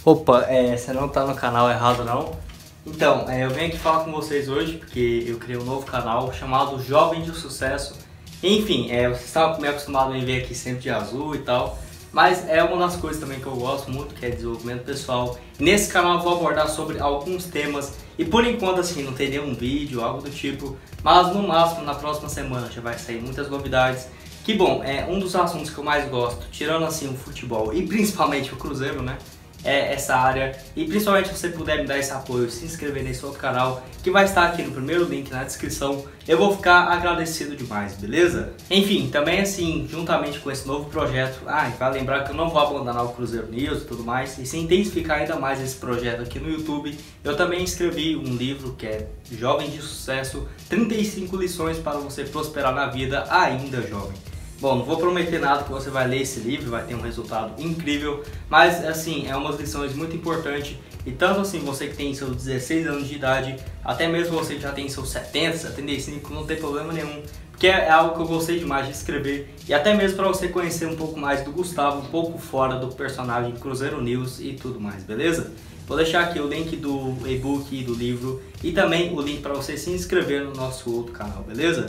Opa, você não tá no canal errado não? Então, eu venho aqui falar com vocês hoje porque eu criei um novo canal chamado Jovem de Sucesso. Enfim, vocês estavam meio acostumados a me ver aqui sempre de azul e tal, mas é uma das coisas também que eu gosto muito, que é desenvolvimento pessoal. E nesse canal eu vou abordar sobre alguns temas e por enquanto assim, não tem nenhum vídeo, algo do tipo, mas no máximo na próxima semana já vai sair muitas novidades. Que bom, é um dos assuntos que eu mais gosto, tirando assim o futebol e principalmente o Cruzeiro, né? É essa área, e principalmente se você puder me dar esse apoio, se inscrever nesse outro canal que vai estar aqui no primeiro link na descrição, eu vou ficar agradecido demais, beleza? Enfim, também assim, juntamente com esse novo projeto, vai lembrar que eu não vou abandonar o Cruzeiro News e tudo mais, e se intensificar ainda mais esse projeto aqui no YouTube, eu também escrevi um livro que é Jovem de Sucesso, 35 lições para você prosperar na vida ainda jovem. Bom, não vou prometer nada que você vai ler esse livro, vai ter um resultado incrível, mas assim, é umas lições muito importantes e tanto assim você que tem seus 16 anos de idade, até mesmo você que já tem seus 70, 75, não tem problema nenhum, porque é algo que eu gostei demais de escrever e até mesmo para você conhecer um pouco mais do Gustavo, um pouco fora do personagem Cruzeiro News e tudo mais, beleza? Vou deixar aqui o link do e-book e do livro e também o link para você se inscrever no nosso outro canal, beleza?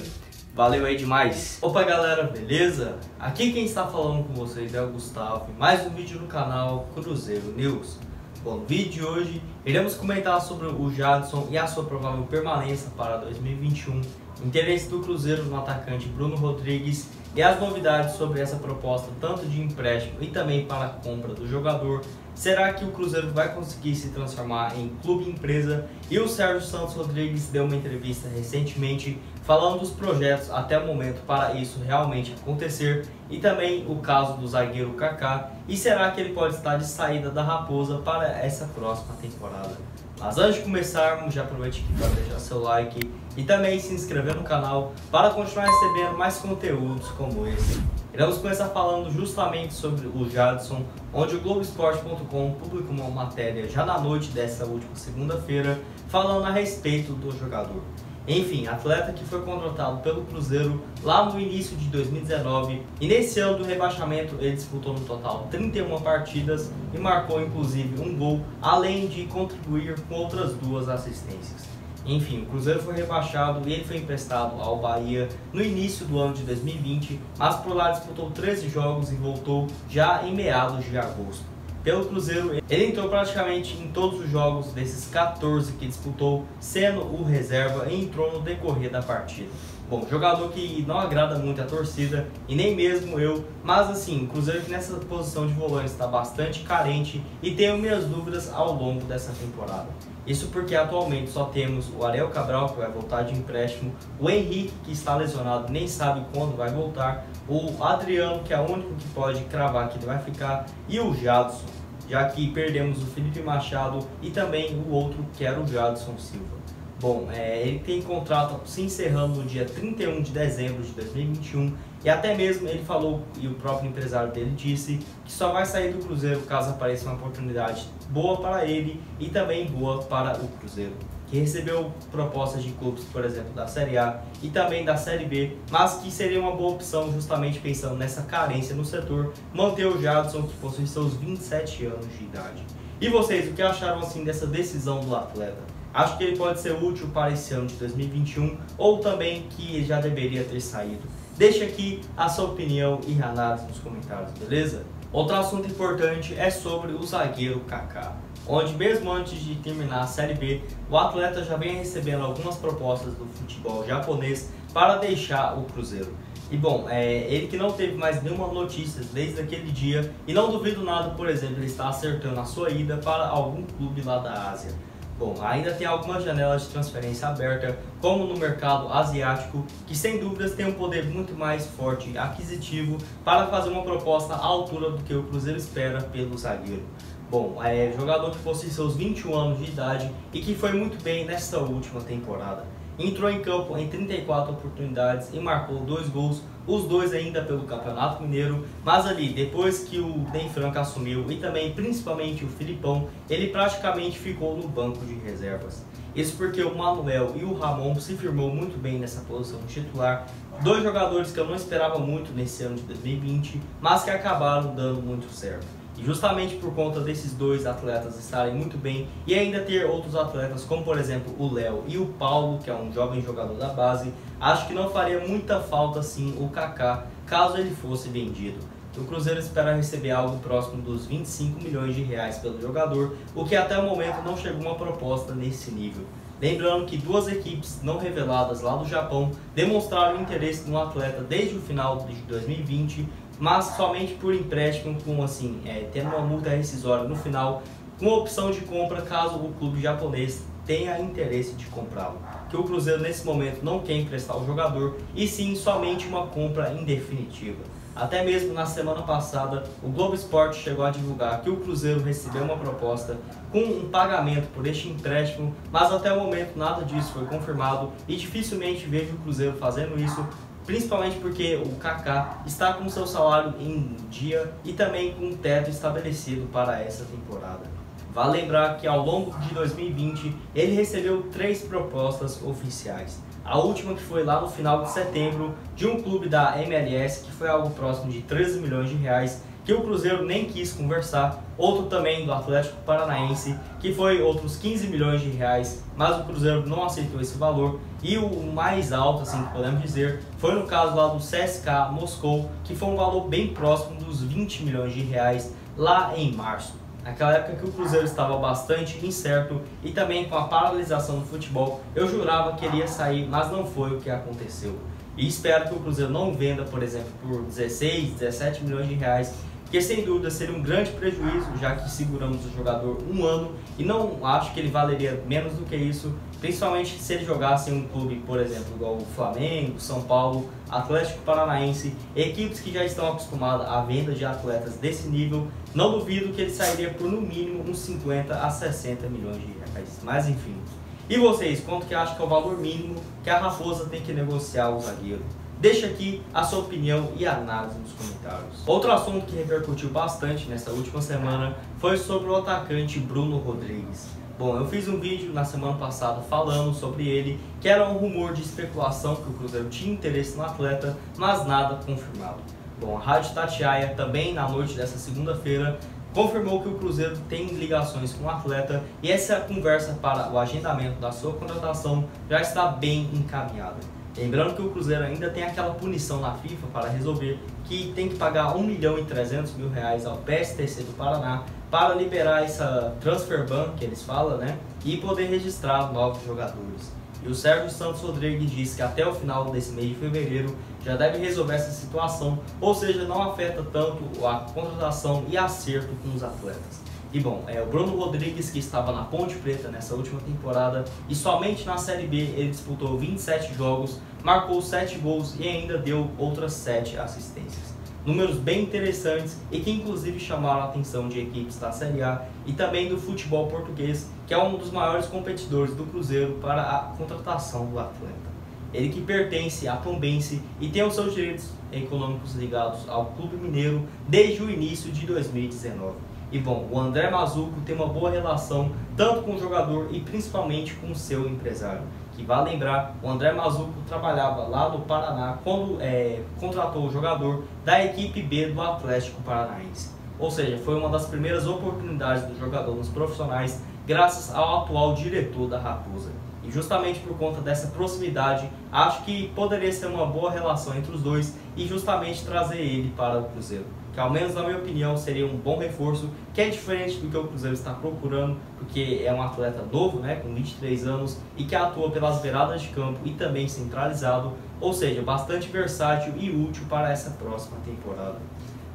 Valeu aí demais! Opa galera, beleza? Aqui quem está falando com vocês é o Gustavo e mais um vídeo no canal Cruzeiro News. Bom, no vídeo de hoje iremos comentar sobre o Jadson e a sua provável permanência para 2021, interesse do Cruzeiro no atacante Bruno Rodrigues e as novidades sobre essa proposta tanto de empréstimo e também para a compra do jogador. Será que o Cruzeiro vai conseguir se transformar em clube-empresa? E o Sérgio Santos Rodrigues deu uma entrevista recentemente falando dos projetos até o momento para isso realmente acontecer e também o caso do zagueiro Kaká. E será que ele pode estar de saída da Raposa para essa próxima temporada? Mas antes de começarmos, já aproveite aqui para deixar seu like e também se inscrever no canal para continuar recebendo mais conteúdos como esse. Iremos começar falando justamente sobre o Jadson, onde o Globoesporte.com publicou uma matéria já na noite dessa última segunda-feira falando a respeito do jogador. Enfim, atleta que foi contratado pelo Cruzeiro lá no início de 2019 e nesse ano do rebaixamento ele disputou no total 31 partidas e marcou inclusive um gol, além de contribuir com outras 2 assistências. Enfim, o Cruzeiro foi rebaixado e ele foi emprestado ao Bahia no início do ano de 2020, mas por lá disputou 13 jogos e voltou já em meados de agosto. Pelo Cruzeiro, ele entrou praticamente em todos os jogos desses 14 que disputou, sendo o reserva e entrou no decorrer da partida. Bom, jogador que não agrada muito a torcida e nem mesmo eu, mas assim, o Cruzeiro que nessa posição de volante está bastante carente e tenho minhas dúvidas ao longo dessa temporada. Isso porque atualmente só temos o Ariel Cabral, que vai voltar de empréstimo, o Henrique, que está lesionado, nem sabe quando vai voltar, o Adriano, que é o único que pode cravar que ele vai ficar, e o Jadson, já que perdemos o Felipe Machado e também o outro que era o Jadson Silva. Bom, ele tem contrato se encerrando no dia 31 de dezembro de 2021 e até mesmo ele falou, e o próprio empresário dele disse, que só vai sair do Cruzeiro caso apareça uma oportunidade boa para ele e também boa para o Cruzeiro, que recebeu propostas de clubes, por exemplo, da Série A e também da Série B, mas que seria uma boa opção justamente pensando nessa carência no setor, manter o Jadson, que possui seus 27 anos de idade. E vocês, o que acharam assim dessa decisão do atleta? Acho que ele pode ser útil para esse ano de 2021 ou também que ele já deveria ter saído? Deixe aqui a sua opinião e análise nos comentários, beleza? Outro assunto importante é sobre o zagueiro Kaká, onde mesmo antes de terminar a Série B, o atleta já vem recebendo algumas propostas do futebol japonês para deixar o Cruzeiro. E bom, ele que não teve mais nenhuma notícia desde aquele dia e não duvido nada, por exemplo, ele está acertando a sua ida para algum clube lá da Ásia. Bom, ainda tem algumas janelas de transferência aberta, como no mercado asiático, que sem dúvidas tem um poder muito mais forte e aquisitivo para fazer uma proposta à altura do que o Cruzeiro espera pelo zagueiro. Bom, jogador que possui seus 21 anos de idade e que foi muito bem nesta última temporada. Entrou em campo em 34 oportunidades e marcou 2 gols, os 2 ainda pelo Campeonato Mineiro, mas ali, depois que o Den Franco assumiu e também principalmente o Filipão, ele praticamente ficou no banco de reservas. Isso porque o Manuel e o Ramon se firmou muito bem nessa posição titular, 2 jogadores que eu não esperava muito nesse ano de 2020, mas que acabaram dando muito certo. E justamente por conta desses dois atletas estarem muito bem e ainda ter outros atletas como por exemplo o Léo e o Paulo, que é um jovem jogador da base, acho que não faria muita falta assim o Kaká caso ele fosse vendido. O Cruzeiro espera receber algo próximo dos 25 milhões de reais pelo jogador, o que até o momento não chegou uma proposta nesse nível. Lembrando que duas equipes não reveladas lá do Japão demonstraram interesse no atleta desde o final de 2020, mas somente por empréstimo, tendo uma multa rescisória no final, com opção de compra caso o clube japonês tenha interesse de comprá-lo. Que o Cruzeiro nesse momento não quer emprestar o jogador e sim somente uma compra em definitiva. Até mesmo na semana passada, o Globo Esporte chegou a divulgar que o Cruzeiro recebeu uma proposta com um pagamento por este empréstimo, mas até o momento nada disso foi confirmado e dificilmente vejo o Cruzeiro fazendo isso, principalmente porque o Kaká está com seu salário em dia e também com um teto estabelecido para essa temporada. Vale lembrar que ao longo de 2020 ele recebeu 3 propostas oficiais. A última que foi lá no final de setembro de um clube da MLS, que foi algo próximo de 13 milhões de reais, que o Cruzeiro nem quis conversar. Outro também do Atlético Paranaense, que foi outros 15 milhões de reais, mas o Cruzeiro não aceitou esse valor. E o mais alto, assim que podemos dizer, foi no caso lá do CSKA Moscou, que foi um valor bem próximo dos 20 milhões de reais lá em março. Naquela época que o Cruzeiro estava bastante incerto e também com a paralisação do futebol, eu jurava que ele ia sair, mas não foi o que aconteceu. E espero que o Cruzeiro não venda, por exemplo, por 16, 17 milhões de reais, que sem dúvida seria um grande prejuízo, já que seguramos o jogador um ano e não acho que ele valeria menos do que isso, principalmente se ele jogasse em um clube, por exemplo, igual o Flamengo, São Paulo, Atlético Paranaense, equipes que já estão acostumadas à venda de atletas desse nível. Não duvido que ele sairia por no mínimo uns 50 a 60 milhões de reais, mas enfim. E vocês, quanto que acham que é o valor mínimo que a Raposa tem que negociar o zagueiro? Deixa aqui a sua opinião e análise nos comentários. Outro assunto que repercutiu bastante nessa última semana foi sobre o atacante Bruno Rodrigues. Bom, eu fiz um vídeo na semana passada falando sobre ele, que era um rumor de especulação que o Cruzeiro tinha interesse no atleta, mas nada confirmado. Bom, a Rádio Itatiaia também na noite dessa segunda-feira confirmou que o Cruzeiro tem ligações com o atleta e essa conversa para o agendamento da sua contratação já está bem encaminhada. Lembrando que o Cruzeiro ainda tem aquela punição na FIFA para resolver, que tem que pagar 1.300.000 reais ao PSTC do Paraná para liberar essa transfer ban que eles falam, né? E poder registrar novos jogadores. E o Sérgio Santos Rodrigues diz que até o final desse mês de fevereiro já deve resolver essa situação, ou seja, não afeta tanto a contratação e acerto com os atletas. E bom, o Bruno Rodrigues, que estava na Ponte Preta nessa última temporada e somente na Série B ele disputou 27 jogos, marcou 7 gols e ainda deu outras 7 assistências. Números bem interessantes e que inclusive chamaram a atenção de equipes da Série A e também do futebol português, que é um dos maiores competidores do Cruzeiro para a contratação do atleta. Ele que pertence à Tombense e tem os seus direitos econômicos ligados ao Clube Mineiro desde o início de 2019. E bom, o André Mazzuco tem uma boa relação tanto com o jogador e principalmente com o seu empresário. Que vale lembrar, o André Mazzuco trabalhava lá no Paraná quando contratou o jogador da equipe B do Atlético Paranaense. Ou seja, foi uma das primeiras oportunidades do jogador nos profissionais graças ao atual diretor da Raposa. E justamente por conta dessa proximidade, acho que poderia ser uma boa relação entre os dois e justamente trazer ele para o Cruzeiro. Que ao menos na minha opinião seria um bom reforço, que é diferente do que o Cruzeiro está procurando, porque é um atleta novo, né, com 23 anos e que atua pelas beiradas de campo e também centralizado, ou seja, bastante versátil e útil para essa próxima temporada.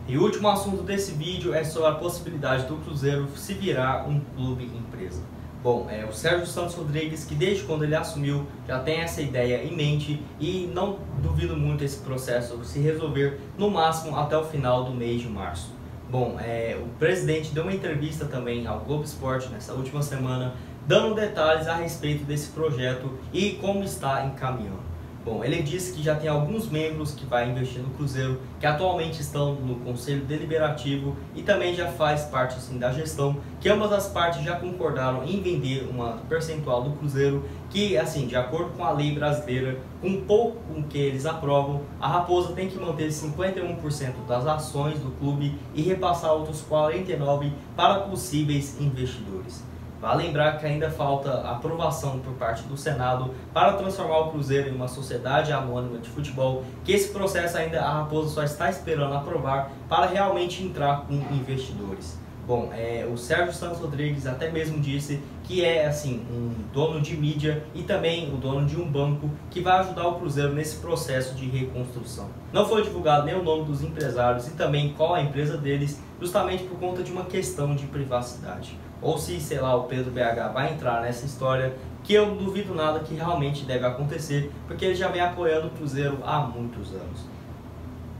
E o último assunto desse vídeo é sobre a possibilidade do Cruzeiro se virar um clube empresa. Bom, o Sérgio Santos Rodrigues, que desde quando ele assumiu já tem essa ideia em mente e não duvido muito esse processo se resolver no máximo até o final do mês de março. Bom, o presidente deu uma entrevista também ao Globo Esporte nessa última semana, dando detalhes a respeito desse projeto e como está encaminhando. Bom, ele disse que já tem alguns membros que vai investir no Cruzeiro, que atualmente estão no Conselho Deliberativo e também já faz parte assim, da gestão, que ambas as partes já concordaram em vender uma percentual do Cruzeiro, que assim, de acordo com a lei brasileira, com pouco com que eles aprovam, a Raposa tem que manter 51% das ações do clube e repassar outros 49% para possíveis investidores. Vale lembrar que ainda falta aprovação por parte do Senado para transformar o Cruzeiro em uma sociedade anônima de futebol, que esse processo ainda a Raposa só está esperando aprovar para realmente entrar com investidores. Bom, o Sérgio Santos Rodrigues até mesmo disse que é assim um dono de mídia e também o dono de um banco que vai ajudar o Cruzeiro nesse processo de reconstrução. Não foi divulgado nem o nome dos empresários e também qual a empresa deles, justamente por conta de uma questão de privacidade. Ou se, sei lá, o Pedro BH vai entrar nessa história, que eu não duvido nada que realmente deve acontecer, porque ele já vem apoiando o Cruzeiro há muitos anos.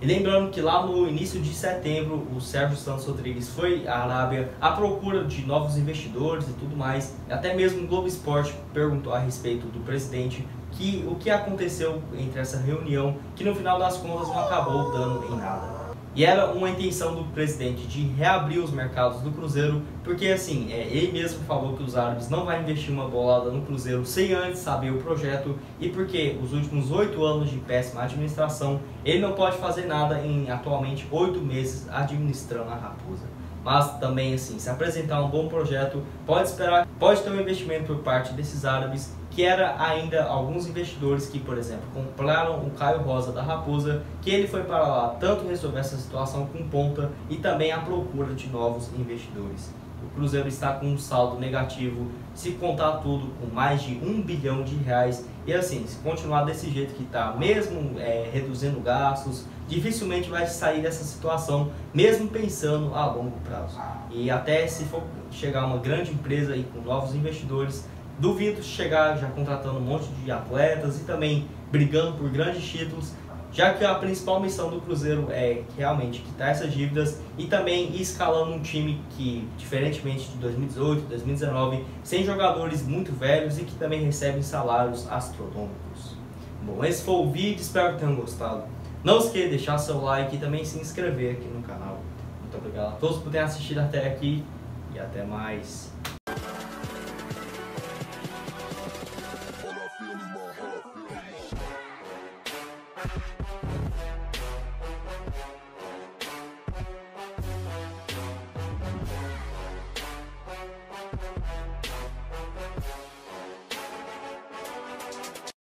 E lembrando que lá no início de setembro, o Sérgio Santos Rodrigues foi à Arábia à procura de novos investidores e tudo mais. Até mesmo o Globo Esporte perguntou a respeito do presidente o que aconteceu entre essa reunião, que no final das contas não acabou dando em nada. E era uma intenção do presidente de reabrir os mercados do Cruzeiro, porque assim, ele mesmo falou que os árabes não vão investir uma bolada no Cruzeiro sem antes saber o projeto, e porque os últimos 8 anos de péssima administração, ele não pode fazer nada em atualmente 8 meses administrando a Raposa. Mas também assim, se apresentar um bom projeto, pode ter um investimento por parte desses árabes, que era ainda alguns investidores que, por exemplo, compraram o Caio Rosa da Raposa, que ele foi para lá tanto resolver essa situação com ponta e também à procura de novos investidores. O Cruzeiro está com um saldo negativo, se contar tudo, com mais de R$1 bilhão, e assim, se continuar desse jeito que está, mesmo reduzindo gastos, dificilmente vai sair dessa situação, mesmo pensando a longo prazo. E até se for chegar uma grande empresa aí com novos investidores, duvido chegar já contratando um monte de atletas e também brigando por grandes títulos, já que a principal missão do Cruzeiro é realmente quitar essas dívidas e também ir escalando um time que, diferentemente de 2018, 2019, sem jogadores muito velhos e que também recebem salários astronômicos. Bom, esse foi o vídeo, espero que tenham gostado. Não esqueça de deixar seu like e também se inscrever aqui no canal. Muito obrigado a todos por terem assistido até aqui e até mais.